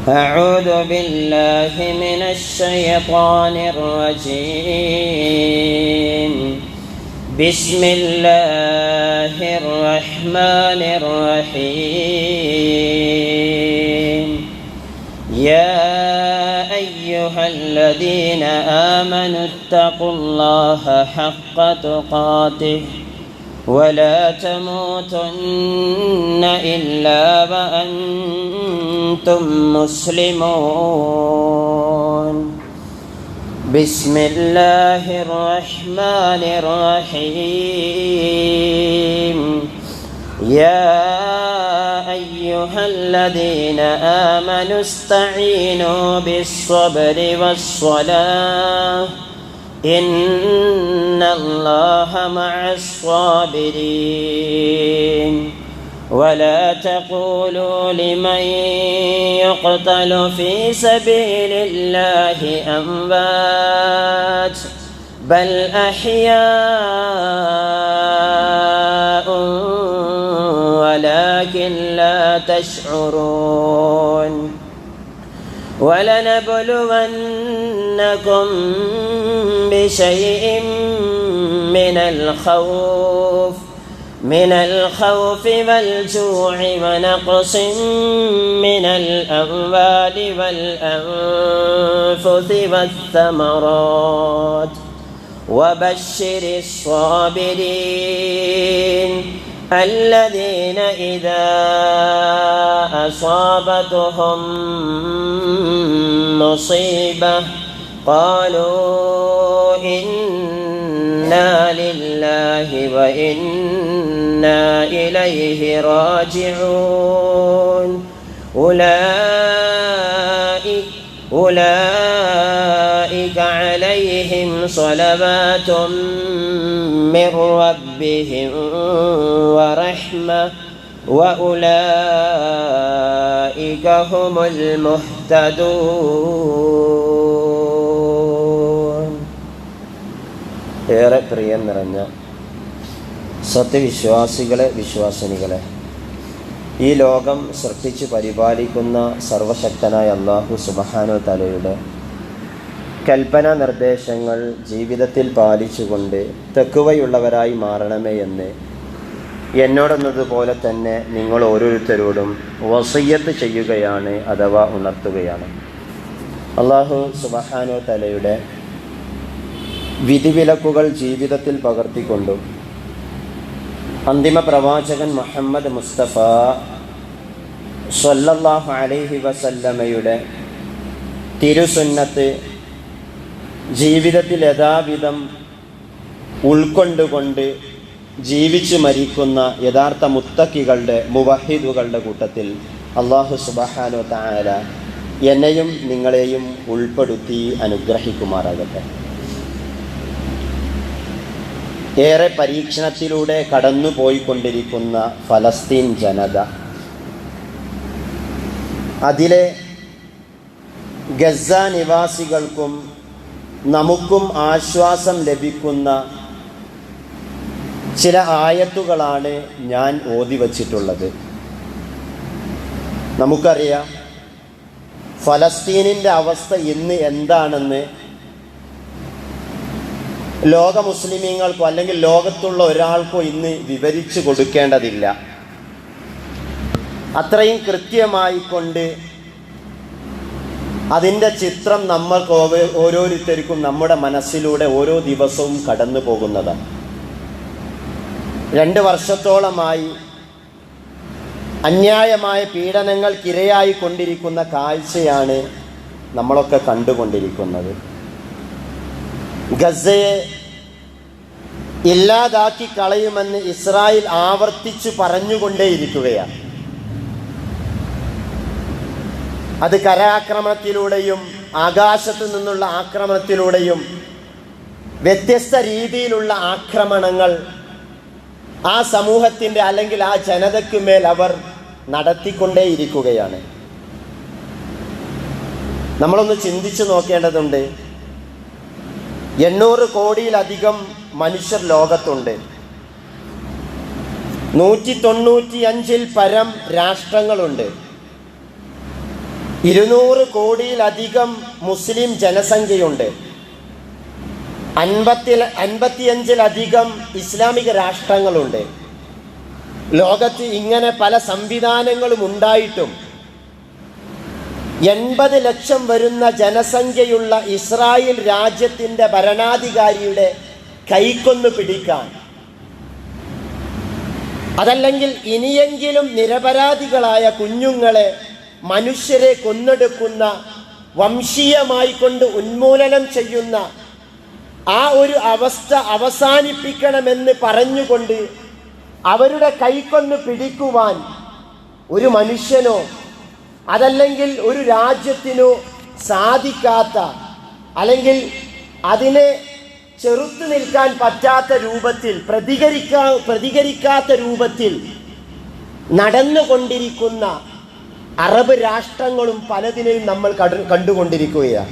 أعوذ بالله من الشيطان الرجيم. بسم الله الرحمن الرحيم. يا أيها الذين آمنوا اتقوا الله حق تقاته ولا تموتن إلا وأنتم مسلمون. بسم الله الرحمن الرحيم. يا أيها الذين آمنوا استعينوا بالصبر والصلاة إن الله مع الصابرين. ولا تقولوا لمن يقتل في سبيل الله أموات بل أحياء ولكن لا تشعرون. ولنبلونكم بشيء من الخوف والجوع ونقص من الأموال والأنفس والثمرات وبشر الصابرين الذين إذا أصابتهم مصيبة قالوا إنا لله وإنا إليه راجعون. أولئك عليهم صلوات من ربهم ورحمة وأولئك هم المهتدون. ഏറെ പ്രിയം നിറഞ്ഞ സത്യവിശ്വാസികളെ, വിശ്വാസിനികളെ, ഈ ലോകം സൃഷ്ടിച്ച് പരിപാലിക്കുന്ന സർവശക്തനായ അല്ലാഹു സുബ്ഹാനഹു വ തആലയുടെ കൽപ്പനാ നിർദ്ദേശങ്ങൾ ജീവിതത്തിൽ പാലിച്ചുകൊണ്ട് തഖ്വയുള്ളവരായി മാറണമേ എന്ന് എന്നോടെന്നതുപോലെ തന്നെ നിങ്ങൾ ഓരോരുത്തരോടും വസിയ്യത്ത് ചെയ്യുകയാണ്, അഥവാ ഉണർത്തുകയാണ്. അല്ലാഹു സുബ്ഹാനഹു വ തആലയുടെ വിധിവിലക്കുകൾ ജീവിതത്തിൽ പകർത്തിക്കൊണ്ടും അന്തിമ പ്രവാചകൻ മുഹമ്മദ് മുസ്തഫ സ്വല്ലല്ലാഹു അലൈഹി വസല്ലമയുടെ തിരുസുന്നത്ത് ജീവിതത്തിൽ യഥാവിധം ഉൾക്കൊണ്ടുകൊണ്ട് ജീവിച്ചു മരിക്കുന്ന യഥാർത്ഥ മുത്തക്കികളുടെ, മുവഹിദുകളുടെ കൂട്ടത്തിൽ അല്ലാഹു സുബ്ഹാനഹു വ തആല എന്നെയും നിങ്ങളെയും ഉൾപ്പെടുത്തി അനുഗ്രഹിക്കുമാറാകട്ടെ. ഏറെ പരീക്ഷണത്തിലൂടെ കടന്നു പോയിക്കൊണ്ടിരിക്കുന്ന ഫലസ്തീൻ ജനത, അതിലെ ഗസ നിവാസികൾക്കും നമുക്കും ആശ്വാസം ലഭിക്കുന്ന ചില ആയത്തുകളാണ് ഞാൻ ഓതി വച്ചിട്ടുള്ളത്. നമുക്കറിയാം ഫലസ്തീനിൻ്റെ അവസ്ഥ ഇന്ന് എന്താണെന്ന് ലോക മുസ്ലിമീങ്ങൾക്കോ അല്ലെങ്കിൽ ലോകത്തുള്ള ഒരാൾക്കോ ഇന്ന് വിവരിച്ചു കൊടുക്കേണ്ടതില്ല. അത്രയും കൃത്യമായിക്കൊണ്ട് അതിൻ്റെ ചിത്രം നമ്മൾക്ക് ഓരോരുത്തർക്കും നമ്മുടെ മനസ്സിലൂടെ ഓരോ ദിവസവും കടന്നു പോകുന്നതാണ്. 2 വർഷത്തോളമായി അന്യായമായ പീഡനങ്ങൾക്കിരയായി കൊണ്ടിരിക്കുന്ന കാഴ്ചയാണ് നമ്മളൊക്കെ കണ്ടുകൊണ്ടിരിക്കുന്നത്. ഗസയെ ഇല്ലാതാക്കി കളയുമെന്ന് ഇസ്രായേൽ ആവർത്തിച്ചു പറഞ്ഞുകൊണ്ടേയിരിക്കുകയാണ്. അത് കരാക്രമണത്തിലൂടെയും ആകാശത്തു നിന്നുള്ള ആക്രമണത്തിലൂടെയും വ്യത്യസ്ത രീതിയിലുള്ള ആക്രമണങ്ങൾ ആ സമൂഹത്തിൻ്റെ അല്ലെങ്കിൽ ആ ജനതയ്ക്ക് മേൽ അവർ നടത്തിക്കൊണ്ടേയിരിക്കുകയാണ്. നമ്മളൊന്ന് ചിന്തിച്ചു നോക്കേണ്ടതുണ്ട്. 800 കോടിയിലധികം മനുഷ്യർ ലോകത്തുണ്ട്. 195-ൽ പരം രാഷ്ട്രങ്ങളുണ്ട്. 200 കോടിയിലധികം മുസ്ലിം ജനസംഖ്യയുണ്ട്. 55-ലധികം ഇസ്ലാമിക രാഷ്ട്രങ്ങളുണ്ട്. ലോകത്ത് ഇങ്ങനെ പല സംവിധാനങ്ങളും ഉണ്ടായിട്ടും 80 ലക്ഷം വരുന്ന ജനസംഖ്യയുള്ള ഇസ്രായേൽ രാജ്യത്തിൻ്റെ ഭരണാധികാരിയുടെ കൈക്കൊന്നു പിടിക്കാൻ, അതല്ലെങ്കിൽ ഇനിയെങ്കിലും നിരപരാധികളായ കുഞ്ഞുങ്ങളെ മനുഷ്യരെ കൊന്നെടുക്കുന്ന, വംശീയമായി കൊണ്ട് ഉന്മൂലനം ചെയ്യുന്ന ആ ഒരു അവസ്ഥ അവസാനിപ്പിക്കണമെന്ന് പറഞ്ഞുകൊണ്ട് അവരുടെ കൈക്കൊന്ന് പിടിക്കുവാൻ ഒരു മനുഷ്യനോ അതല്ലെങ്കിൽ ഒരു രാജ്യത്തിനോ സാധിക്കാത്ത, അല്ലെങ്കിൽ അതിനെ ചെറുത്തു നിൽക്കാൻ പറ്റാത്ത രൂപത്തിൽ, പ്രതികരിക്കാത്ത രൂപത്തിൽ നടന്നുകൊണ്ടിരിക്കുന്ന അറബ് രാഷ്ട്രങ്ങളും പലതിനെയും നമ്മൾ കണ്ടുകൊണ്ടിരിക്കുകയാണ്.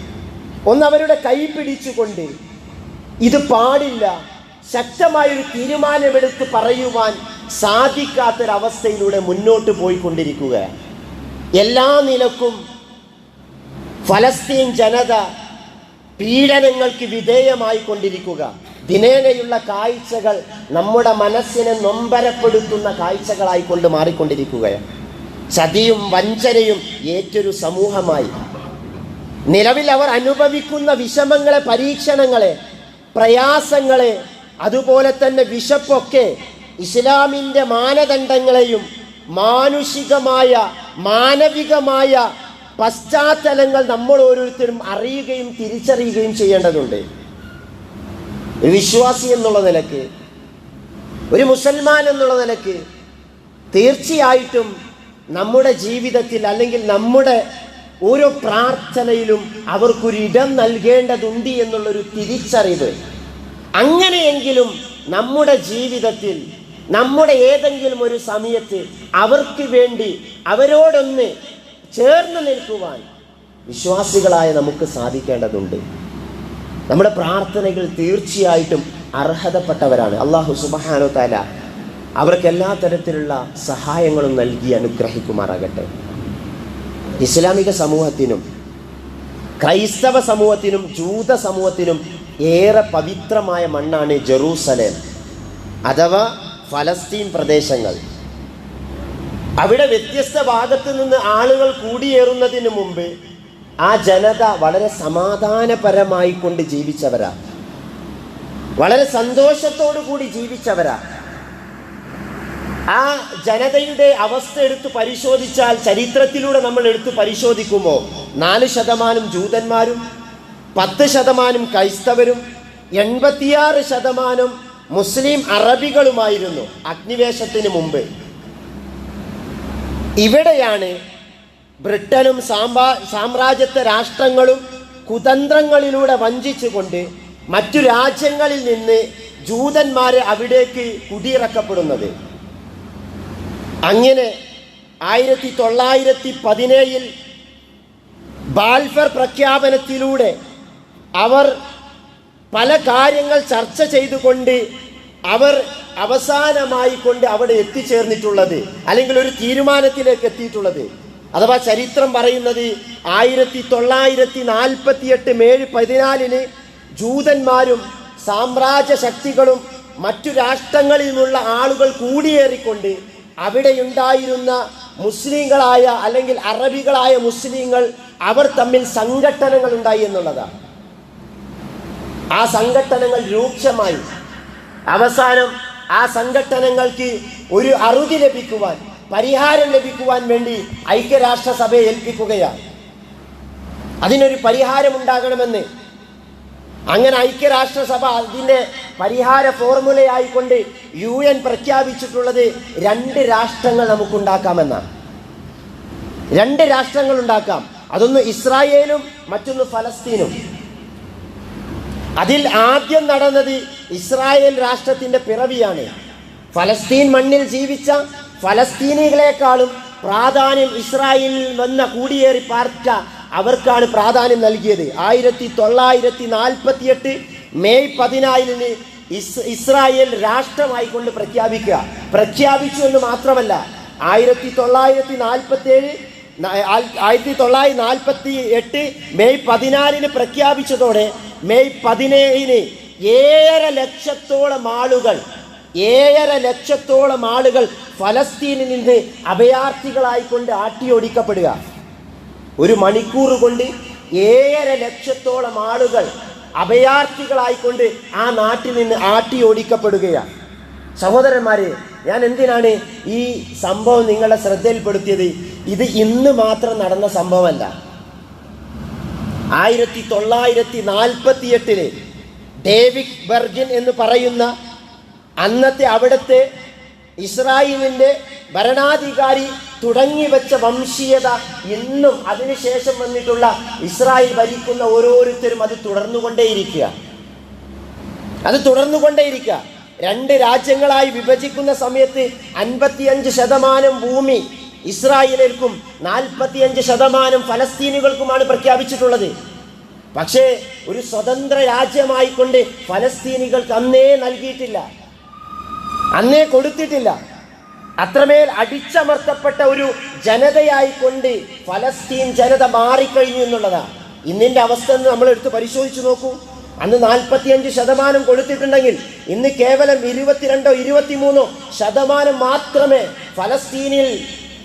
ഒന്ന് അവരുടെ കൈ പിടിച്ചുകൊണ്ട് ഇത് പാടില്ല, ശക്തമായൊരു തീരുമാനമെടുത്ത് പറയുവാൻ സാധിക്കാത്തൊരവസ്ഥയിലൂടെ മുന്നോട്ട് പോയിക്കൊണ്ടിരിക്കുകയാണ്. എല്ലാ നിലക്കും ഫലസ്തീൻ ജനത പീഡനങ്ങൾക്ക് വിധേയമായി കൊണ്ടിരിക്കുക. ദിനേനയുള്ള കാഴ്ചകൾ നമ്മുടെ മനസ്സിനെ നൊമ്പരപ്പെടുത്തുന്ന കാഴ്ചകളായിക്കൊണ്ട് മാറിക്കൊണ്ടിരിക്കുകയാണ്. ചതിയും വഞ്ചനയും ഏറ്റൊരു സമൂഹമായി നിലവിൽ അവർ അനുഭവിക്കുന്ന വിഷമങ്ങളെ, പരീക്ഷണങ്ങളെ, പ്രയാസങ്ങളെ, അതുപോലെ തന്നെ വിശപ്പൊക്കെ ഇസ്ലാമിൻ്റെ മാനദണ്ഡങ്ങളെയും മാനുഷികമായ മാനവികമായ പശ്ചാത്തലങ്ങൾ നമ്മൾ ഓരോരുത്തരും അറിയുകയും തിരിച്ചറിയുകയും ചെയ്യേണ്ടതുണ്ട്. ഒരു വിശ്വാസി എന്നുള്ള നിലക്ക്, ഒരു മുസൽമാൻ എന്നുള്ള നിലക്ക് തീർച്ചയായിട്ടും നമ്മുടെ ജീവിതത്തിൽ അല്ലെങ്കിൽ നമ്മുടെ ഓരോ പ്രാർത്ഥനയിലും അവർക്കൊരിടം നൽകേണ്ടതുണ്ട് എന്നുള്ളൊരു തിരിച്ചറിവ്. അങ്ങനെയെങ്കിലും നമ്മുടെ ജീവിതത്തിൽ, നമ്മുടെ ഏതെങ്കിലും ഒരു സമയത്ത് അവർക്ക് വേണ്ടി അവരോടൊന്ന് ചേർന്ന് നിൽക്കുവാൻ വിശ്വാസികളായ നമുക്ക് സാധിക്കേണ്ടതുണ്ട്. നമ്മുടെ പ്രാർത്ഥനകൾ തീർച്ചയായിട്ടും അർഹതപ്പെട്ടവരാണ്. അല്ലാഹു സുബ്ഹാനഹു തആല അവർക്ക് എല്ലാ തരത്തിലുള്ള സഹായങ്ങളും നൽകി അനുഗ്രഹിക്കുമാറാകട്ടെ. ഇസ്ലാമിക സമൂഹത്തിനും ക്രൈസ്തവ സമൂഹത്തിനും ജൂത സമൂഹത്തിനും ഏറെ പവിത്രമായ മണ്ണാണ് ജെറൂസലേം അഥവാ ഫലസ്തീൻ പ്രദേശങ്ങൾ. അവിടെ വ്യത്യസ്ത ഭാഗത്തു നിന്ന് ആളുകൾ കൂടിയേറുന്നതിന് മുമ്പ് ആ ജനത വളരെ സമാധാനപരമായി കൊണ്ട് ജീവിച്ചവരാ, വളരെ സന്തോഷത്തോടു കൂടി ജീവിച്ചവരാ. ആ ജനതയുടെ അവസ്ഥ എടുത്ത് പരിശോധിച്ചാൽ, ചരിത്രത്തിലൂടെ നമ്മൾ എടുത്ത് പരിശോധിക്കുമ്പോൾ 4% ജൂതന്മാരും 10% ക്രൈസ്തവരും 86% മുസ്ലിം അറബികളുമായിരുന്നു അഗ്നിവേശത്തിന് മുമ്പ്. ഇവിടെയാണ് ബ്രിട്ടനും സാമ്രാജ്യത്വ രാഷ്ട്രങ്ങളും കുതന്ത്രങ്ങളിലൂടെ വഞ്ചിച്ചുകൊണ്ട് മറ്റു രാജ്യങ്ങളിൽ നിന്ന് ജൂതന്മാരെ അവിടേക്ക് കുടിയിറക്കപ്പെടുന്നത്. അങ്ങനെ 1917 ബാൽഫർ പ്രഖ്യാപനത്തിലൂടെ അവർ പല കാര്യങ്ങൾ ചർച്ച ചെയ്തുകൊണ്ട് അവർ അവസാനമായി കൊണ്ട് അവിടെ എത്തിച്ചേർന്നിട്ടുള്ളത്, അല്ലെങ്കിൽ ഒരു തീരുമാനത്തിലേക്ക് എത്തിയിട്ടുള്ളത്. അഥവാ ചരിത്രം പറയുന്നത് 1948 മെയ് 14 ജൂതന്മാരും സാമ്രാജ്യ ശക്തികളും മറ്റു രാഷ്ട്രങ്ങളിൽ നിന്നുള്ള ആളുകൾ കൂടിയേറിക്കൊണ്ട് അവിടെയുണ്ടായിരുന്ന മുസ്ലിങ്ങളായ അല്ലെങ്കിൽ അറബികളായ മുസ്ലിങ്ങൾ അവർ തമ്മിൽ സംഘട്ടനങ്ങൾ ഉണ്ടായി എന്നുള്ളതാണ്. ആ സംഘട്ടനങ്ങൾ രൂക്ഷമായി. അവസാനം ആ സംഘട്ടനങ്ങൾക്ക് ഒരു അറുതി ലഭിക്കുവാൻ, പരിഹാരം ലഭിക്കുവാൻ വേണ്ടി ഐക്യരാഷ്ട്രസഭയെ ഏൽപ്പിക്കുകയാണ്. അതിനൊരു പരിഹാരം ഉണ്ടാകണമെന്ന്. അങ്ങനെ ഐക്യരാഷ്ട്രസഭ അതിൻ്റെ പരിഹാര ഫോർമുലയായിക്കൊണ്ട് UN പ്രഖ്യാപിച്ചിട്ടുള്ളത് 2 രാഷ്ട്രങ്ങൾ നമുക്കുണ്ടാക്കാമെന്നാണ്. 2 രാഷ്ട്രങ്ങൾ ഉണ്ടാക്കാം. അതൊന്ന് ഇസ്രായേലും മറ്റൊന്ന് ഫലസ്തീനും. അതിൽ ആദ്യം നടന്നത് ഇസ്രായേൽ രാഷ്ട്രത്തിൻ്റെ പിറവിയാണ്. ഫലസ്തീൻ മണ്ണിൽ ജീവിച്ച ഫലസ്തീനികളെക്കാളും പ്രാധാന്യം ഇസ്രായേലിൽ വന്ന കൂടിയേറി പാർച്ച അവർക്കാണ് പ്രാധാന്യം നൽകിയത്. 1948 മെയ് 14 ഇസ്രായേൽ രാഷ്ട്രമായിക്കൊണ്ട് പ്രഖ്യാപിച്ചു എന്ന് മാത്രമല്ല, 1947 1948 മെയ് 14 പ്രഖ്യാപിച്ചതോടെ മെയ് 17 ഏഴര ലക്ഷത്തോളം ആളുകൾ ഫലസ്തീനിൽ നിന്ന് അഭയാർത്ഥികളായിക്കൊണ്ട് ആട്ടിയോടിക്കപ്പെടുക. ഒരു മണിക്കൂർ കൊണ്ട് 7.5 ലക്ഷത്തോളം ആളുകൾ അഭയാർത്ഥികളായിക്കൊണ്ട് ആ നാട്ടിൽ നിന്ന് ആട്ടിയോടിക്കപ്പെടുകയാണ്. സഹോദരന്മാരെ, ഞാൻ എന്തിനാണ് ഈ സംഭവം നിങ്ങളുടെ ശ്രദ്ധയിൽപ്പെടുത്തിയത്? ഇത് ഇന്ന് മാത്രം നടന്ന സംഭവമല്ല. 1948 ഡേവിഡ് ബെർഗിൻ എന്ന് പറയുന്ന അന്നത്തെ അവിടുത്തെ ഇസ്രായേലിൻ്റെ ഭരണാധികാരി തുടങ്ങി വെച്ച വംശീയത ഇന്നും അതിനുശേഷം വന്നിട്ടുള്ള ഇസ്രായേൽ ഭരിക്കുന്ന ഓരോരുത്തരും അത് തുടർന്നുകൊണ്ടേയിരിക്കുക. 2 രാജ്യങ്ങളായി വിഭജിക്കുന്ന സമയത്ത് 55% ഭൂമി ഇസ്രായേലിൽക്കും 45% ഫലസ്തീനുകൾക്കുമാണ് പ്രഖ്യാപിച്ചിട്ടുള്ളത്. പക്ഷേ ഒരു സ്വതന്ത്ര രാജ്യമായിക്കൊണ്ട് ഫലസ്തീനികൾക്ക് അന്നേ നൽകിയിട്ടില്ല, അന്നേ കൊടുത്തിട്ടില്ല. അത്രമേൽ അടിച്ചമർത്തപ്പെട്ട ഒരു ജനതയായിക്കൊണ്ട് ഫലസ്തീൻ ജനത മാറിക്കഴിഞ്ഞു എന്നുള്ളതാണ് ഇന്നിൻ്റെ അവസ്ഥ എന്ന് നമ്മൾ എടുത്ത് പരിശോധിച്ച് നോക്കൂ. അന്ന് 45% കൊടുത്തിട്ടുണ്ടെങ്കിൽ ഇന്ന് കേവലം 22-23% മാത്രമേ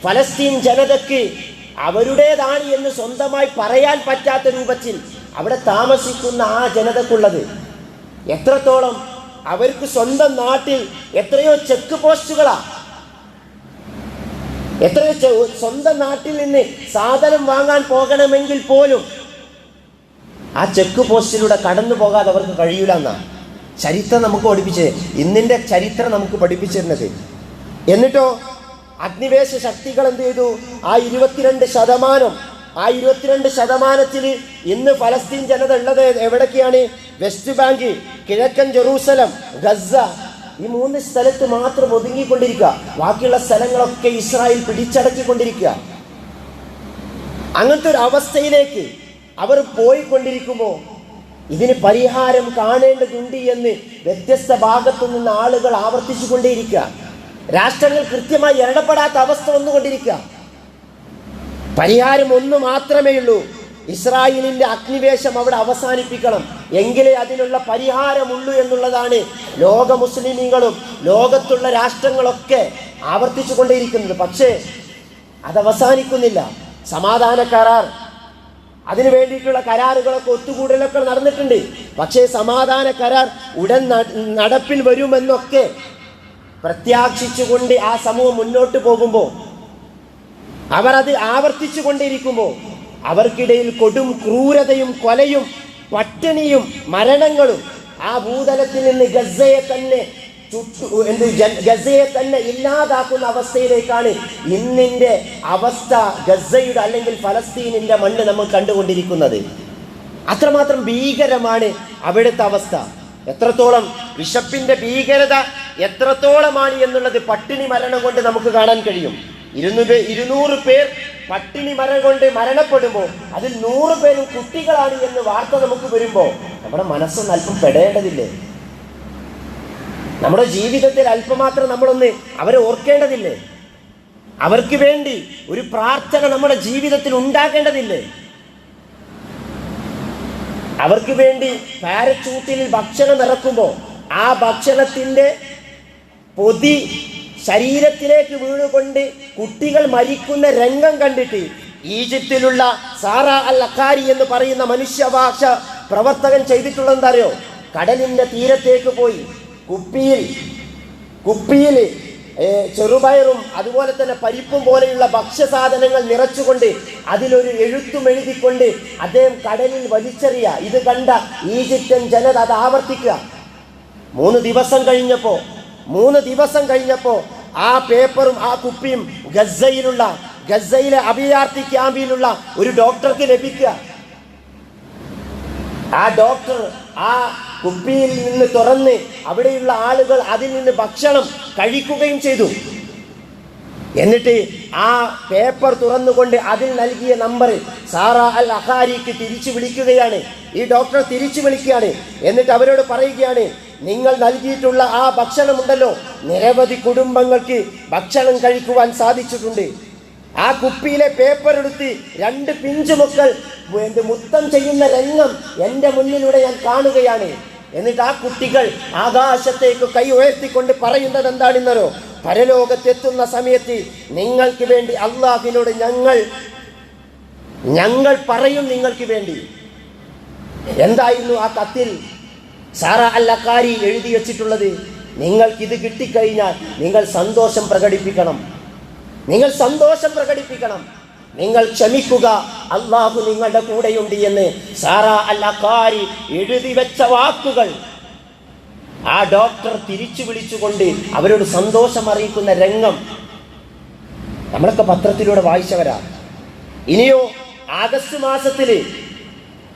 ഫലസ്തീൻ ജനതയ്ക്ക് അവരുടേതാണ് എന്ന് സ്വന്തമായി പറയാൻ പറ്റാത്ത രൂപത്തിൽ അവിടെ താമസിക്കുന്ന ആ ജനതക്കുള്ളത്. എത്രത്തോളം അവർക്ക് സ്വന്തം നാട്ടിൽ എത്രയോ ചെക്ക് പോസ്റ്റുകളാണ്, എത്രയോ സ്വന്തം നാട്ടിൽ നിന്ന് സാധനം വാങ്ങാൻ പോകണമെങ്കിൽ പോലും ആ ചെക്ക് പോസ്റ്റിലൂടെ കടന്നു പോകാതെ അവർക്ക് കഴിയൂല എന്നാണ് ചരിത്രം നമുക്ക് പഠിപ്പിച്ചത്, ഇന്നിൻ്റെ ചരിത്രം നമുക്ക് പഠിപ്പിച്ചിരുന്നത്. എന്നിട്ടോ അഗ്നിവേശ ശക്തികൾ എന്ത് ചെയ്തു? ആ 22% ഇന്ന് ഫലസ്തീൻ ജനത ഉള്ളത് എവിടൊക്കെയാണ്? വെസ്റ്റ് ബാങ്ക്, കിഴക്കൻ ജെറൂസലം, ഗസ, ഈ 3 സ്ഥലത്ത് മാത്രം ഒതുങ്ങിക്കൊണ്ടിരിക്കുക. ബാക്കിയുള്ള സ്ഥലങ്ങളൊക്കെ ഇസ്രായേൽ പിടിച്ചടക്കിക്കൊണ്ടിരിക്കുക. അങ്ങനത്തെ ഒരു അവസ്ഥയിലേക്ക് അവർ പോയിക്കൊണ്ടിരിക്കുമ്പോൾ ഇതിന് പരിഹാരം കാണേണ്ടതുണ്ട് എന്ന് വ്യത്യസ്ത ഭാഗത്തു നിന്ന് ആളുകൾ ആവർത്തിച്ചു കൊണ്ടേയിരിക്കുക. രാഷ്ട്രങ്ങൾ കൃത്യമായി ഇടപെടാത്ത അവസ്ഥ വന്നുകൊണ്ടിരിക്കുക. പരിഹാരം ഒന്ന് മാത്രമേ ഉള്ളൂ: ഇസ്രായേലിന്റെ അഗ്നിവേശം അവിടെ അവസാനിപ്പിക്കണം, എങ്കിലേ അതിനുള്ള പരിഹാരമുള്ളൂ എന്നുള്ളതാണ് ലോക മുസ്ലിമീങ്ങളും ലോകത്തുള്ള രാഷ്ട്രങ്ങളൊക്കെ ആവർത്തിച്ചു കൊണ്ടേയിരിക്കുന്നത്. പക്ഷേ അത് അവസാനിക്കുന്നില്ല. സമാധാന കരാർ, അതിനു വേണ്ടിയിട്ടുള്ള കരാറുകളൊക്കെ ഒത്തുകൂടലൊക്കെ നടന്നിട്ടുണ്ട്. പക്ഷേ സമാധാന കരാർ ഉടൻ നടപ്പിൽ വരുമെന്നൊക്കെ പ്രത്യാശിച്ചുകൊണ്ട് ആ സമൂഹം മുന്നോട്ട് പോകുമ്പോൾ, അവർ അത് ആവർത്തിച്ചു കൊണ്ടിരിക്കുമ്പോൾ അവർക്കിടയിൽ കൊടും ക്രൂരതയും കൊലയും പട്ടിണിയും മരണങ്ങളും ആ ഭൂതലത്തിൽ നിന്ന് ഗസയെ തന്നെ ഇല്ലാതാക്കുന്ന അവസ്ഥയിലേക്കാണ് ഇന്നിൻ്റെ അവസ്ഥ. ഗസയുടെ അല്ലെങ്കിൽ ഫലസ്തീനിൻ്റെ മണ്ണ് നമ്മൾ കണ്ടുകൊണ്ടിരിക്കുന്നത്. അത്രമാത്രം ഭീകരമാണ് അവിടുത്തെ അവസ്ഥ. എത്രത്തോളം വിശപ്പിൻ്റെ ഭീകരത എത്രത്തോളമാണ് എന്നുള്ളത് പട്ടിണി മരണം കൊണ്ട് നമുക്ക് കാണാൻ കഴിയും. 200 പേർ പട്ടിണി മരണം കൊണ്ട് മരണപ്പെടുമ്പോൾ അതിൽ 100 പേരും കുട്ടികളാണ് എന്ന് വാർത്ത നമുക്ക് വരുമ്പോൾ നമ്മുടെ മനസ്സൊന്ന് അല്പം പെടേണ്ടതില്ലേ? നമ്മുടെ ജീവിതത്തിൽ അല്പമാത്രം നമ്മളൊന്ന് അവരെ ഓർക്കേണ്ടതില്ലേ? അവർക്ക് വേണ്ടി ഒരു പ്രാർത്ഥന നമ്മുടെ ജീവിതത്തിൽ ഉണ്ടാക്കേണ്ടതില്ലേ? അവർക്ക് വേണ്ടി പാരച്ചൂട്ടിൽ ഭക്ഷണം ഇറക്കുമ്പോൾ ആ ഭക്ഷണത്തിൻ്റെ പൊതി ശരീരത്തിലേക്ക് വീണുകൊണ്ട് കുട്ടികൾ മരിക്കുന്ന രംഗം കണ്ടിട്ട് ഈജിപ്തിലുള്ള സാറ അൽ അഖാരി എന്ന് പറയുന്ന മനുഷ്യഭാഷ പ്രവർത്തകൻ ചെയ്തിട്ടുള്ളത് എന്താ അറിയോ? കടലിൻ്റെ തീരത്തേക്ക് പോയി കുപ്പിയിൽ ചെറുപയറും അതുപോലെ തന്നെ പരിപ്പും പോലെയുള്ള ഭക്ഷ്യസാധനങ്ങൾ നിറച്ചുകൊണ്ട് അതിലൊരു എഴുത്തും എഴുതിക്കൊണ്ട് അദ്ദേഹം കടലിൽ വലിച്ചെറിയുക. ഇത് കണ്ട ഈജിപ്ഷ്യൻ ജനത അത് ആവർത്തിക്കുക. 3 ദിവസം കഴിഞ്ഞപ്പോൾ ആ പേപ്പറും ആ കുപ്പിയും ഗസയിലെ അഭയാർത്ഥി ക്യാമ്പിലുള്ള ഒരു ഡോക്ടർക്ക് ലഭിക്കുക. ആ ഡോക്ടർ ആ കുപ്പിയിൽ നിന്ന് തുറന്ന് അവിടെയുള്ള ആളുകൾ അതിൽ നിന്ന് ഭക്ഷണം കഴിക്കുകയും ചെയ്തു. എന്നിട്ട് ആ പേപ്പർ തുറന്നുകൊണ്ട് അതിൽ നൽകിയ നമ്പറിൽ സാറ അൽ അഖാരിക്ക് തിരിച്ചു വിളിക്കുകയാണ്. ഈ ഡോക്ടർ തിരിച്ചു വിളിക്കുകയാണ്. എന്നിട്ട് അവരോട് പറയുകയാണ്, നിങ്ങൾ നൽകിയിട്ടുള്ള ആ ഭക്ഷണമുണ്ടല്ലോ, നിരവധി കുടുംബങ്ങൾക്ക് ഭക്ഷണം കഴിക്കുവാൻ സാധിച്ചിട്ടുണ്ട്. ആ കുപ്പിയിലെ പേപ്പർ എടുത്ത് 2 പിഞ്ചുമക്കൾ മുത്തം ചെയ്യുന്ന രംഗം എൻ്റെ മുന്നിലൂടെ ഞാൻ കാണുകയാണ്. എന്നിട്ട് ആ കുട്ടികൾ ആകാശത്തേക്ക് കൈ ഉയർത്തിക്കൊണ്ട് പറയുന്നത് എന്താണെന്നോ, പരലോകത്തെത്തുന്ന സമയത്ത് നിങ്ങൾക്ക് വേണ്ടി അള്ളാഹുവിനോട് ഞങ്ങൾ പറയും നിങ്ങൾക്ക് വേണ്ടി. എന്തായിരുന്നു ആ കത്തിൽ സാറ അൽ അഖാരി എഴുതി വെച്ചിട്ടുള്ളത്? നിങ്ങൾക്കിത് കിട്ടിക്കഴിഞ്ഞാൽ നിങ്ങൾ സന്തോഷം പ്രകടിപ്പിക്കണം, നിങ്ങൾ സന്തോഷം പ്രകടിപ്പിക്കണം, നിങ്ങൾ ക്ഷമിക്കുക, അള്ളാഹു നിങ്ങളുടെ കൂടെയുണ്ട് എന്ന് സാറ അൽ അഖാരി എഴുതി വെച്ച വാക്കുകൾ ആ ഡോക്ടർ തിരിച്ചു വിളിച്ചുകൊണ്ട് അവരോട് സന്തോഷം അറിയിക്കുന്ന രംഗം നമ്മളൊക്കെ പത്രത്തിലൂടെ വായിച്ചവരാ. ഇനിയോ ആഗസ്റ്റ് മാസത്തില്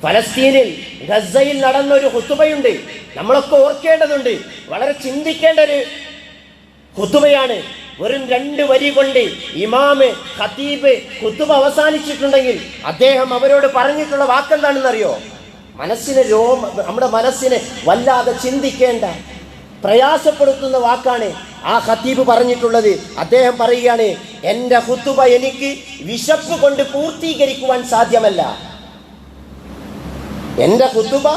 ഫലസ്തീനിൽ ഗസയിൽ നടന്നൊരു ഖുതുബയുണ്ട്, നമ്മളൊക്കെ ഓർക്കേണ്ടതുണ്ട്, വളരെ ചിന്തിക്കേണ്ട ഒരു ഖുതുബയാണ്. വെറും 2 വരി കൊണ്ട് ഇമാമ് ഖതീബ് ഖുതുബ അവസാനിച്ചിട്ടുണ്ടെങ്കിൽ അദ്ദേഹം അവരോട് പറഞ്ഞിട്ടുള്ള വാക്കെന്താണെന്നറിയോ? നമ്മുടെ മനസ്സിനെ വല്ലാതെ ചിന്തിക്കേണ്ട, പ്രയാസപ്പെടുത്തുന്ന വാക്കാണ് ആ ഖതീബ് പറഞ്ഞിട്ടുള്ളത്. അദ്ദേഹം പറയുകയാണ്, എൻ്റെ ഖുതുബ എനിക്ക് വിശപ്പ് കൊണ്ട് പൂർത്തീകരിക്കുവാൻ സാധ്യമല്ല. എൻ്റെ ഖുതുബ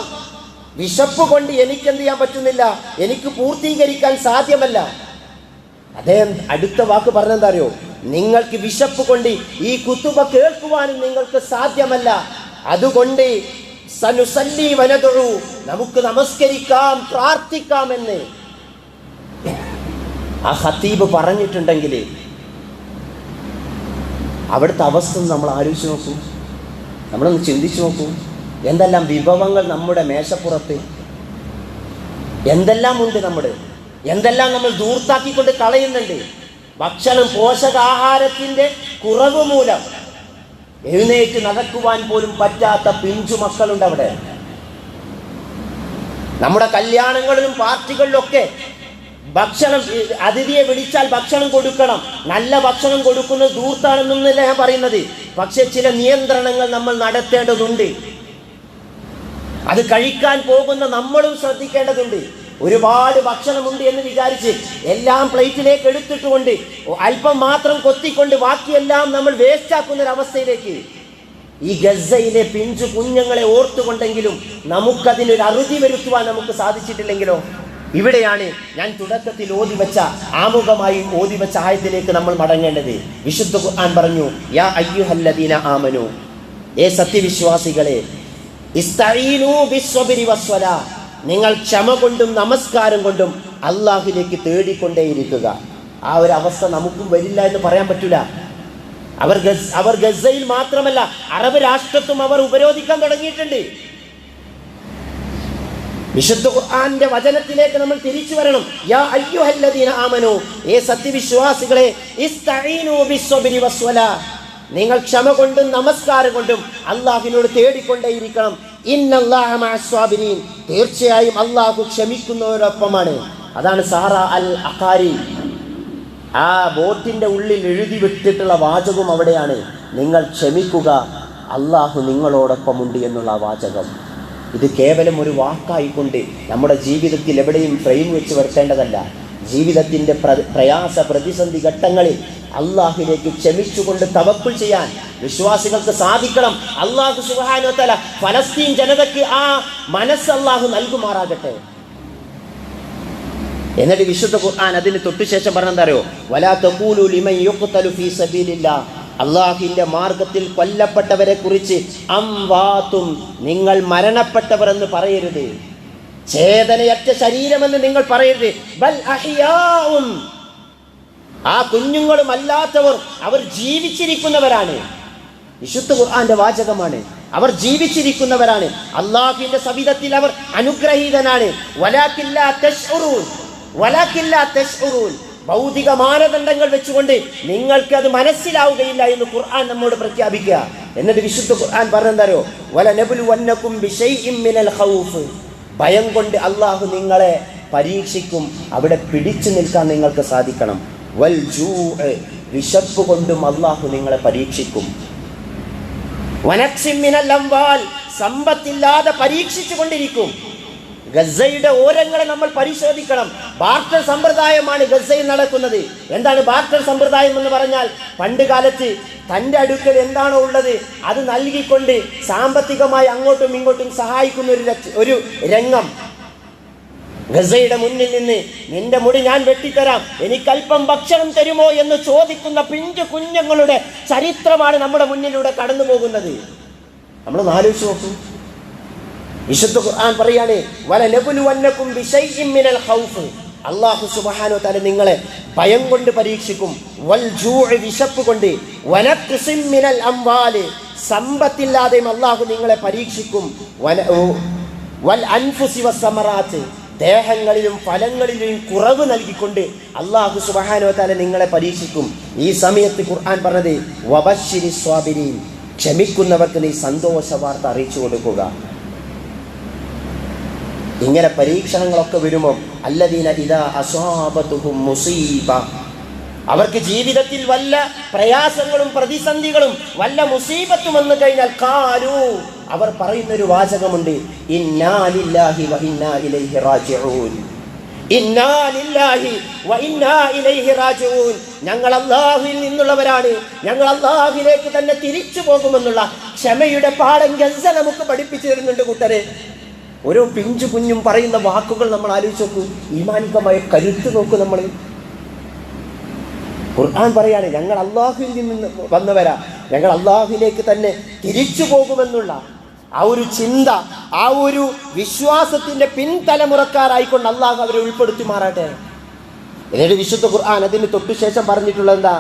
വിശപ്പ് കൊണ്ട് എനിക്ക് എന്ത് ചെയ്യാൻ പറ്റുന്നില്ല, എനിക്ക് പൂർത്തീകരിക്കാൻ സാധ്യമല്ല. അദ്ദേഹം അടുത്ത വാക്ക് പറഞ്ഞെന്താ അറിയോ? നിങ്ങൾക്ക് വിശപ്പ് കൊണ്ട് ഈ ഖുതുബ കേൾക്കുവാനും നിങ്ങൾക്ക് സാധ്യമല്ല. അതുകൊണ്ട് സനുസല്ലി വനദഉ, നമുക്ക് നമസ്കരിക്കാം, പ്രാർത്ഥിക്കാമെന്ന് ആ ഖതീബ് പറഞ്ഞിട്ടുണ്ടെങ്കിൽ അവിടുത്തെ അവസ്ഥ നമ്മൾ ആലോചിച്ച് നോക്കൂ, നമ്മളൊന്ന് ചിന്തിച്ചു നോക്കൂ. എന്തെല്ലാം വിഭവങ്ങൾ നമ്മുടെ മേശപ്പുറത്ത്, എന്തെല്ലാം ഉണ്ട്, എന്തെല്ലാം നമ്മൾ ദൂർത്താക്കിക്കൊണ്ട് കളയുന്നുണ്ട്. ഭക്ഷണം, പോഷകാഹാരത്തിൻ്റെ കുറവ് മൂലം എഴുന്നേറ്റ് നടക്കുവാൻ പോലും പറ്റാത്ത പിഞ്ചു മക്കളുണ്ട് അവിടെ. നമ്മുടെ കല്യാണങ്ങളിലും പാർട്ടികളിലൊക്കെ ഭക്ഷണം, അതിഥിയെ വിളിച്ചാൽ ഭക്ഷണം കൊടുക്കണം, നല്ല ഭക്ഷണം കൊടുക്കുന്നത് ദൂർത്താണെന്നല്ല ഞാൻ പറയുന്നത്. പക്ഷെ ചില നിയന്ത്രണങ്ങൾ നമ്മൾ നടത്തേണ്ടതുണ്ട്. അത് കഴിക്കാൻ പോകുന്ന നമ്മളും ശ്രദ്ധിക്കേണ്ടതുണ്ട്. ഒരുപാട് ഭക്ഷണമുണ്ട് എന്ന് വിചാരിച്ച് എല്ലാം പ്ലേറ്റിലേക്ക് എടുത്തിട്ടുകൊണ്ട് അല്പം മാത്രം കൊത്തിക്കൊണ്ട് ബാക്കിയെല്ലാം നമ്മൾ വേസ്റ്റ് ആക്കുന്നൊരവസ്ഥയിലേക്ക് ഈ ഗസയിലെ പിഞ്ചു കുഞ്ഞുങ്ങളെ ഓർത്തുകൊണ്ടെങ്കിലും നമുക്കതിനൊരു അറുതി വരുത്തുവാൻ നമുക്ക് സാധിച്ചിട്ടില്ലെങ്കിലോ? ഇവിടെയാണ് ഞാൻ തുടക്കത്തിൽ ആമുഖമായി ഓതിവെച്ച ആയത്തിലേക്ക് നമ്മൾ മടങ്ങേണ്ടത്. വിശുദ്ധ ഖുർആൻ പറഞ്ഞു, യാ അയ്യുഹല്ലദീന ആമനു, ഏ സത്യവിശ്വാസികളെ, ഇസ്തഈനൂ ബിസ്സബ്രി വസ്സലാ, നിങ്ങൾ ക്ഷമ കൊണ്ടും നമസ്കാരം കൊണ്ടും അള്ളാഹുവിലേക്ക് തേടിക്കൊണ്ടേയിരിക്കുക. ആ ഒരു അവസ്ഥ നമുക്കും വരില്ല എന്ന് പറയാൻ പറ്റില്ല. അവർ ഗസയിൽ മാത്രമല്ല, അറബ് രാഷ്ട്രത്തും അവർ ഉപരോധിക്കാൻ തുടങ്ങിയിട്ടുണ്ട്. വിശുദ്ധ ഖുർആന്റെ വചനത്തിലേക്ക് നമ്മൾ തിരിച്ചു വരണം. യാ അയ്യുഹല്ലദീന ആമനു, ഏ സത്യവിശ്വാസികളെ, ഇസ്തഈനൂ ബിസ്സബ്രി വസ്സലാ, നിങ്ങൾ ക്ഷമ കൊണ്ടും നമസ്കാരം കൊണ്ടും അള്ളാഹുവിനോട് തേടിക്കൊണ്ടേയിരിക്കണം. ഇന്നല്ലാഹ മഅസ്സാബിരീൻ, തീർച്ചയായും അള്ളാഹു ക്ഷമിക്കുന്നവരൊപ്പമാണ്. അതാണ് സാറ അൽ അഖാരി ആ ബോട്ടിന്റെ ഉള്ളിൽ എഴുതി വിട്ടിട്ടുള്ള വാചകം അവിടെയാണ്. നിങ്ങൾ ക്ഷമിക്കുക, അള്ളാഹു നിങ്ങളോടൊപ്പമുണ്ട് എന്നുള്ള വാചകം. ഇത് കേവലം ഒരു വാക്കായിക്കൊണ്ട് നമ്മുടെ ജീവിതത്തിൽ എവിടെയും ഫ്രെയിം വെച്ച് വരുത്തേണ്ടതല്ല. ജീവിതത്തിൻ്റെ പ്രയാസ പ്രതിസന്ധി ഘട്ടങ്ങളിൽ അള്ളാഹുവിലേക്ക് ക്ഷമിച്ചുകൊണ്ട് തവക്കുൽ ചെയ്യാൻ വിശ്വാസികൾക്ക് സാധിക്കണം. അള്ളാഹു സുബ്ഹാനഹു വ തആല ഫലസ്തീൻ ജനതയ്ക്ക് ആ മനസ്സ് അള്ളാഹു നൽകുമാറാകട്ടെ. എന്നിട്ട് വിശുദ്ധ ഖുർആൻ അതിന് തൊട്ടുശേഷം പറഞ്ഞെന്താ അറിയോ? വലാ തഖൂലു ലിമൻ യുഖ്തലു ഫീ സബീലില്ലാഹ്, അള്ളാഹുവിന്റെ മാർഗത്തിൽ കൊല്ലപ്പെട്ടവരെ കുറിച്ച് അംവാതും, നിങ്ങൾ മരണപ്പെട്ടവർ എന്ന് പറയരുത്. ചേതനയറ്റ ശരീരമെന്ന് നിങ്ങൾ പറയരുത്. ബൽ അഹ്യാഉൻ, ആ കുഞ്ഞുങ്ങളും അല്ലാത്തവർ അവർ ജീവിച്ചിരിക്കുന്നവരാണ്. വിശുദ്ധ ഖുർആന്റെ വാചകമാണ്. അവർ ജീവിച്ചിരിക്കുന്നവരാണ്. അള്ളാഹുവിന്റെ സവിധത്തിൽ അവർ അനുഗ്രഹീതനാണ്. വലാകിൻ ലാ തശ്ഉറൂൻ, ഭൗതിക മാനദണ്ഡങ്ങൾ വെച്ചുകൊണ്ട് നിങ്ങൾക്ക് അത് മനസ്സിലാവുകയില്ല എന്ന് ഖുർആൻ നമ്മോട് പ്രഖ്യാപിക്കുക. എന്നിട്ട് വിശുദ്ധ ഖുർആൻ പറഞ്ഞെന്താരോ? വലനബ്ലുവന്നകും ബിശൈഇൻ മിനൽ ഖൗഫ്, ഭയം കൊണ്ട് അള്ളാഹു നിങ്ങളെ പരീക്ഷിക്കും. അവിടെ പിടിച്ചു നിൽക്കാൻ നിങ്ങൾക്ക് സാധിക്കണം. വൽ ജൂഅ്, വിശപ്പ് കൊണ്ടും അള്ളാഹു നിങ്ങളെ പരീക്ഷിക്കും. വനക്സിൻ മിനൽ അംവാൽ, സമ്പത്തില്ലാതെ പരീക്ഷിച്ചു കൊണ്ടിരിക്കും. ഗസയുടെ ഓരങ്ങളെ നമ്മൾ പരിശോധിക്കണം. ബാർട്ടർ സമ്പ്രദായമാണ് ഗസയിൽ നടക്കുന്നത്. എന്താണ് ബാർട്ടർ സമ്പ്രദായം എന്ന് പറഞ്ഞാൽ? പണ്ട് കാലത്ത് തൻ്റെ അടുക്കൽ എന്താണോ ഉള്ളത് അത് നൽകിക്കൊണ്ട് സാമ്പത്തികമായി അങ്ങോട്ടും ഇങ്ങോട്ടും സഹായിക്കുന്ന ഒരു രംഗം. ഗസയുടെ മുന്നിൽ നിന്ന് നിന്റെ മുടി ഞാൻ വെട്ടിത്തരാം, എനിക്കല്പം ഭക്ഷണം തരുമോ എന്ന് ചോദിക്കുന്ന പിഞ്ചു കുഞ്ഞുങ്ങളുടെ ചരിത്രമാണ് നമ്മുടെ മുന്നിലൂടെ കടന്നു പോകുന്നത്. നമ്മളൊന്ന് ആലോചിച്ച് നോക്കൂ. വിശുദ്ധ ഖുർആൻ പറയാണ്, വലനബ്ലുവന്നകും ബിശൈഇൻ മിനൽ ഖൗഫ്, അല്ലാഹു സുബ്ഹാനഹു വ തആല നിങ്ങളെ ഭയം കൊണ്ട് പരീക്ഷിക്കും, വൽ ജൂഅ് വിശപ്പ് കൊണ്ട്, വനഖ്സിൻ മിനൽ അംവാല് സമ്പത്തില്ലാതെയും അല്ലാഹു നിങ്ങളെ പരീക്ഷിക്കും, വൽ അൻഫുസി വസ്സമറാത്ത് ദേഹങ്ങളിലും ഫലങ്ങളിലും കുറവ് നൽകിക്കൊണ്ട് അല്ലാഹു സുബ്ഹാനഹു വ തആല നിങ്ങളെ പരീക്ഷിക്കും. ഈ സമയത്ത് ഖുർആൻ പറഞ്ഞത് വബശ്ശിരിസ് സ്വാബിരീൻ, ക്ഷമിക്കുന്നവർക്ക് നീ സന്തോഷ വാർത്ത അറിയിച്ചു കൊടുക്കുക. ഇങ്ങനെ പരീക്ഷണങ്ങളൊക്കെ വരുമ്പോൾ അല്ലദീന ഇദാ അസ്വാബതുഹും മുസീബ, അവർക്ക് ജീവിതത്തിൽ വല്ല പ്രയാസങ്ങളും പ്രതിസന്ധികളും വല്ല മുസീബത്തും വന്നു കഴിഞ്ഞാൽ ഖാലൂ, അവർ പറയുന്നൊരു വാചകമുണ്ട്, ഇന്നാ ലില്ലാഹി വ ഇന്നാ ഇലൈഹി റാജിഊൻ, ഇന്നാ ലില്ലാഹി വ ഇന്നാ ഇലൈഹി റാജിഊൻ, ഞങ്ങൾ അല്ലാഹുവിൽ നിന്നുള്ളവരാണ്, ഞങ്ങൾ അല്ലാഹുവിലേക്ക് തന്നെ തിരിച്ചു പോകുമെന്നുള്ള ക്ഷമയുടെ പാഠം ഗസ്സ നമുക്ക് പഠിപ്പിച്ചു തരുന്നുണ്ട് കൂട്ടരെ. ഓരോ പിഞ്ചു കുഞ്ഞും പറയുന്ന വാക്കുകൾ നമ്മൾ ആലോചിച്ച് നോക്കൂ. ഈമാനികമായ കരുത്ത് നോക്കൂ. നമ്മൾ ഖുർആൻ പറയാണ്, ഞങ്ങൾ അല്ലാഹുവിൽ നിന്ന് വന്നവരാ, ഞങ്ങൾ അല്ലാഹുവിലേക്ക് തന്നെ തിരിച്ചു പോകുമെന്നുള്ള ആ ഒരു ചിന്ത, ആ ഒരു വിശ്വാസത്തിന്റെ പിൻതലമുറക്കാരായിക്കൊണ്ട് അല്ലാഹു അവരെ ഉൾപ്പെടുത്തി മാറാട്ടെ. എന്നിട്ട് വിശുദ്ധ ഖുർആൻ അതിന് തൊട്ടു ശേഷം പറഞ്ഞിട്ടുള്ളത് എന്താ?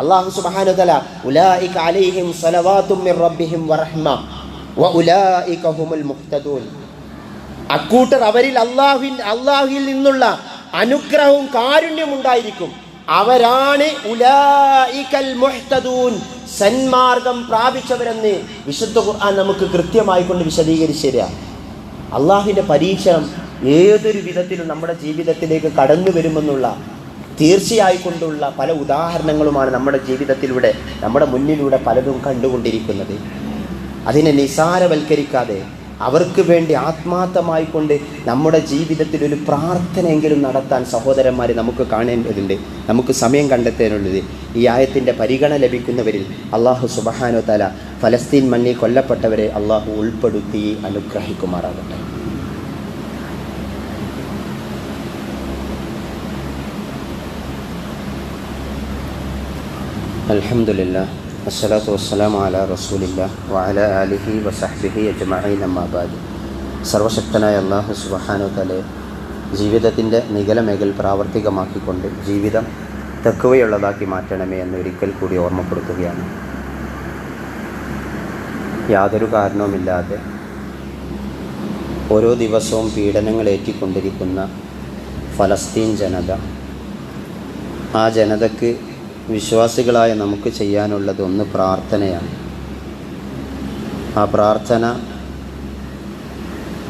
അല്ലാഹു സുബ്ഹാനഹു വ തആല ഉലൈക അലൈഹിം സ്വലവാതും മിർ റബ്ബിഹിം വറഹ്മ വ ഉലൈക ഹുമുൽ മുഹ്തദൂൻ, അക്കൂട്ടർ അവരിൽ അല്ലാഹുവിൽ നിന്നുള്ള അനുഗ്രഹവും കാരുണ്യവും ഉണ്ടായിരിക്കും, അവരാണ് ഉലൈകൽ മുഹ്തദൂൻ, സന്മാർഗം പ്രാപിച്ചവരെന്ന് വിശുദ്ധ ഖുർആൻ നമുക്ക് കൃത്യമായി കൊണ്ട് വിശദീകരിച്ചു തരിക. അള്ളാഹുവിൻ്റെ പരീക്ഷണം ഏതൊരു വിധത്തിലും നമ്മുടെ ജീവിതത്തിലേക്ക് കടന്നു വരുമെന്നുള്ള തീർച്ചയായിക്കൊണ്ടുള്ള പല ഉദാഹരണങ്ങളുമാണ് നമ്മുടെ ജീവിതത്തിലൂടെ നമ്മുടെ മുന്നിലൂടെ പലതും കണ്ടുകൊണ്ടിരിക്കുന്നത്. അതിനെ നിസാരവൽക്കരിക്കാതെ അവർക്ക് വേണ്ടി ആത്മാർത്ഥമായിക്കൊണ്ട് നമ്മുടെ ജീവിതത്തിൽ ഒരു പ്രാർത്ഥനയെങ്കിലും നടത്താൻ സഹോദരന്മാരെ നമുക്ക് കാണേണ്ടതുണ്ട്, നമുക്ക് സമയം കണ്ടെത്താനുള്ളത്. ഈ ആയത്തിൻ്റെ പരിഗണന ലഭിക്കുന്നവരിൽ അല്ലാഹു സുബ്ഹാനഹു വ തആല ഫലസ്തീൻ മണ്ണിൽ കൊല്ലപ്പെട്ടവരെ അല്ലാഹു ഉൾപ്പെടുത്തി അനുഗ്രഹിക്കുമാറാകട്ടെ. അൽഹംദുലില്ലാഹ് വസ്സലാത്തു വസ്സലാമു അലാ റസൂലില്ലാഹ് വഅലാ ആലിഹി വസഹ്ബിഹി അജ്മഈൻ, അമ്മാ ബഅദ്. സർവശക്തനായ അല്ലാഹു സുബ്ഹാനഹു വ തആല ജീവിതത്തിൻ്റെ നിഗലമേഖൽ പ്രാവർത്തികമാക്കിക്കൊണ്ട് ജീവിതം തഖ്വയുള്ളതാക്കി മാറ്റണമേ എന്ന് ഒരിക്കൽ കൂടി ഓർമ്മപ്പെടുത്തുകയാണ്. യാതൊരു കാരണവുമില്ലാതെ ഓരോ ദിവസവും പീഡനങ്ങൾ ഏറ്റിക്കൊണ്ടിരിക്കുന്ന ഫലസ്തീൻ ജനത, ആ ജനതയ്ക്ക് വിശ്വാസികളായ നമുക്ക് ചെയ്യാനുള്ളത് ഒന്ന് പ്രാർത്ഥനയാണ്. ആ പ്രാർത്ഥന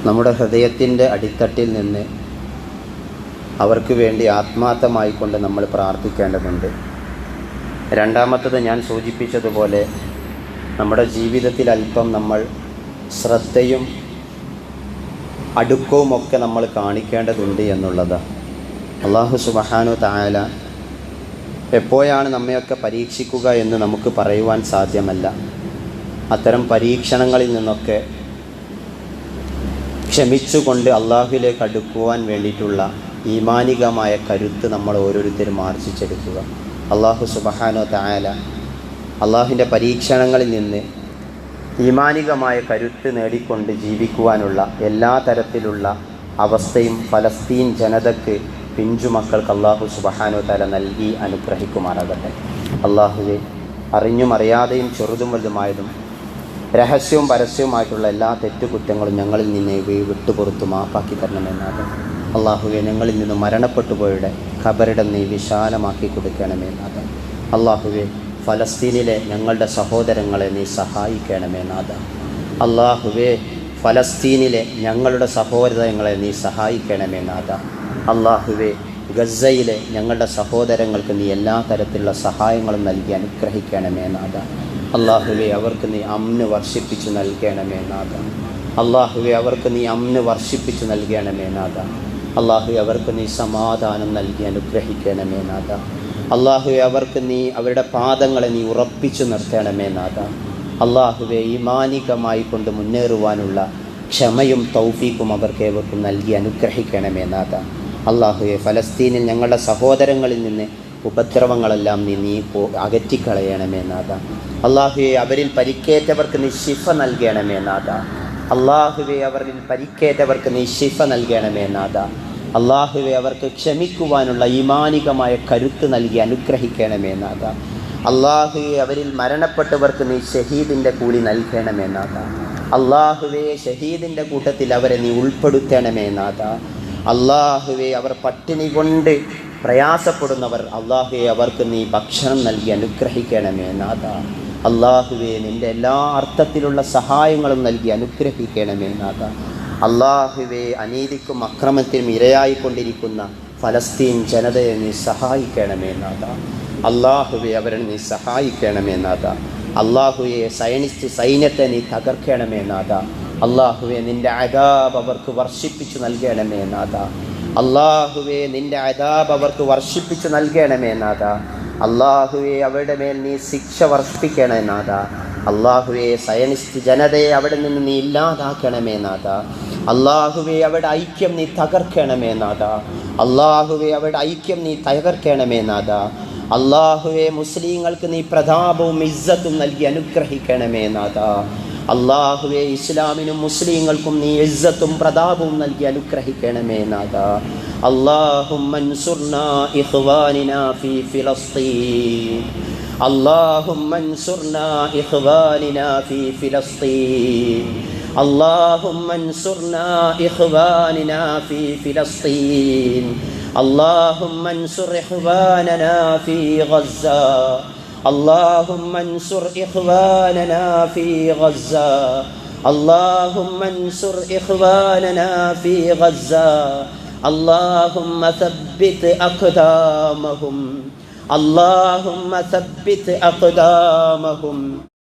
നമ്മുടെ ഹൃദയത്തിൻ്റെ അടിത്തട്ടിൽ നിന്ന് അവർക്ക് വേണ്ടി ആത്മാർത്ഥമായിക്കൊണ്ട് നമ്മൾ പ്രാർത്ഥിക്കേണ്ടതുണ്ട്. രണ്ടാമത്തത് ഞാൻ സൂചിപ്പിച്ചതുപോലെ നമ്മുടെ ജീവിതത്തിൽ അല്പം നമ്മൾ ശ്രദ്ധയും അടുക്കവുമൊക്കെ നമ്മൾ കാണിക്കേണ്ടതുണ്ട് എന്നുള്ളതാണ്. അല്ലാഹു സുബ്ഹാനഹു വ തആല എപ്പോഴാണ് നമ്മയൊക്കെ പരീക്ഷിക്കുക എന്ന് നമുക്ക് പറയുവാൻ സാധ്യമല്ല. അത്തരം പരീക്ഷണങ്ങളിൽ നിന്നൊക്കെ ക്ഷമിച്ചുകൊണ്ട് അള്ളാഹുവിലേക്ക് അടുക്കുവാൻ വേണ്ടിയിട്ടുള്ള ഈമാനികമായ കരുത്ത് നമ്മൾ ഓരോരുത്തരും ആർജിച്ചെടുക്കുക. അല്ലാഹു സുബ്ഹാനഹു വ തആല അള്ളാഹുവിൻ്റെ പരീക്ഷണങ്ങളിൽ നിന്ന് ഈമാനികമായ കരുത്ത് നേടിക്കൊണ്ട് ജീവിക്കുവാനുള്ള എല്ലാ തരത്തിലുള്ള അവസ്ഥയും ഫലസ്തീൻ ജനതയ്ക്ക്, പിഞ്ചുമക്കൾക്ക് അല്ലാഹു സുബ്ഹാനഹു വ തആല നൽകി അനുഗ്രഹിക്കുമാറാകട്ടെ. അല്ലാഹുവേ, അറിഞ്ഞും അറിയാതെയും ചെറുതും വലുതുമായതും രഹസ്യവും പരസ്യവുമായിട്ടുള്ള എല്ലാ തെറ്റുകുറ്റങ്ങളും ഞങ്ങളിൽ നിന്ന് വിട്ടുപുറത്തു മാപ്പാക്കി തരണമെന്നാണ്. അല്ലാഹുവേ, ഞങ്ങളിൽ നിന്ന് മരണപ്പെട്ടു പോയുടെ ഖബറിടം നീ വിശാലമാക്കി കൊടുക്കണമെന്നാണ്. അല്ലാഹുവേ, ഫലസ്തീനിലെ ഞങ്ങളുടെ സഹോദരങ്ങളെ നീ സഹായിക്കണമെന്നാണ്. അല്ലാഹുവേ, ഫലസ്തീനിലെ ഞങ്ങളുടെ സഹോദരങ്ങളെ നീ സഹായിക്കണമെന്നാണ്. അല്ലാഹുവേ, ഗസ്സയിലെ ഞങ്ങളുടെ സഹോദരങ്ങൾക്ക് നീ എല്ലാ തരത്തിലുള്ള സഹായങ്ങളും നൽകി അനുഗ്രഹിക്കണമേ നാഥ. അല്ലാഹുവേ, അവർക്ക് നീ അമ്ന് വർഷിപ്പിച്ചു നൽകണമേ നാഥ. അല്ലാഹുവേ, അവർക്ക് നീ അമ്ന് വർഷിപ്പിച്ചു നൽകണമേ നാഥ. അല്ലാഹുവേ, അവർക്ക് നീ സമാധാനം നൽകി അനുഗ്രഹിക്കണമേ നാഥ. അള്ളാഹുവെ അവർക്ക് നീ അവരുടെ പാദങ്ങളെ നീ ഉറപ്പിച്ചു നിർത്തണമേ നാഥ. അള്ളാഹുവെ ഈമാനികമായി കൊണ്ട് മുന്നേറുവാനുള്ള ക്ഷമയും തൗഫീക്കും അവർക്കേവർക്കും നൽകി അനുഗ്രഹിക്കണമേ നാഥ. അള്ളാഹുവെ ഫലസ്തീനിൽ ഞങ്ങളുടെ സഹോദരങ്ങളിൽ നിന്ന് ഉപദ്രവങ്ങളെല്ലാം നീ അകറ്റിക്കളയണമേ നാഥ. അള്ളാഹുവെ അവരിൽ പരിക്കേറ്റവർക്ക് നീ ശിഫ നൽകണമേ നാഥ. അള്ളാഹുവെ അവരിൽ പരിക്കേറ്റവർക്ക് നീ ശിഫ നൽകണമേ നാഥ. അള്ളാഹുവെ അവർക്ക് ക്ഷമിക്കുവാനുള്ള ഈമാനികമായ കരുത്ത് നൽകി അനുഗ്രഹിക്കണമേ നാഥ. അള്ളാഹുവെ അവരിൽ മരണപ്പെട്ടവർക്ക് നീ ഷഹീദിൻ്റെ കൂലി നൽകണമേ നാഥ. അള്ളാഹുവെ ഷഹീദിൻ്റെ കൂട്ടത്തിൽ അവരെ നീ ഉൾപ്പെടുത്തണമേ നാഥ. അള്ളാഹുവെ അവർ പട്ടിണി കൊണ്ട് പ്രയാസപ്പെടുന്നവർ, അള്ളാഹുവെ അവർക്ക് നീ ഭക്ഷണം നൽകി അനുഗ്രഹിക്കണമേ നാഥ. അള്ളാഹുവെ നിൻ്റെ എല്ലാ അർത്ഥത്തിലുള്ള സഹായങ്ങളും നൽകി അനുഗ്രഹിക്കണമേ നാഥ. അള്ളാഹുവെ അനീതിക്കും അക്രമത്തിനും ഇരയായിക്കൊണ്ടിരിക്കുന്ന ഫലസ്തീൻ ജനതയെ നീ സഹായിക്കണമേ നാഥ. അള്ളാഹുവെ അവരെ നീ സഹായിക്കണമേ നാഥ. അള്ളാഹുവെ സൈന്യത്തെ നീ തകർക്കണമേ നാഥ. അള്ളാഹുവെ നിൻ്റെ അദാബ് അവർക്ക് വർഷിപ്പിച്ചു നൽകണമേ നാഥ. അള്ളാഹുവെ നിൻ്റെ അദാബ് അവർക്ക് വർഷിപ്പിച്ചു നൽകണമേ നാഥ. അള്ളാഹുവെ അവരുടെ മേൽ നീ ശിക്ഷ വർഷിപ്പിക്കണേ നാഥ. അള്ളാഹുവെ സയനിസ്റ്റ് ജനതയെ അവിടെ നിന്ന് നീ ഇല്ലാതാക്കണമേ നാഥ. അള്ളാഹുവെ അവരുടെ ഐക്യം നീ തകർക്കണമേ നാഥ. അള്ളാഹുവെ അവരുടെ ഐക്യം നീ തകർക്കണമേ നാഥ. അള്ളാഹുവെ മുസ്ലിങ്ങൾക്ക് നീ പ്രതാപവും ഇസ്സത്തും നൽകി അനുഗ്രഹിക്കണമേ നാഥ. അള്ളാഹുവെ ഇസ്ലാമിനും മുസ്ലിങ്ങൾക്കും നീ ഇസ്സത്തും പ്രതാപവും നൽകി അനുഗ്രഹിക്കണമേ നാഥ. اللهم انصرنا إخواننا في فلسطين. اللهم انصرنا إخواننا في فلسطين. اللهم انصرنا إخواننا في فلسطين. اللهم انصر إخواننا في غزة. اللهم انصر إخواننا في غزة. اللهم انصر إخواننا في غزة. اللهم ثبت أقدامهم. اللهم ثبت أقدامهم.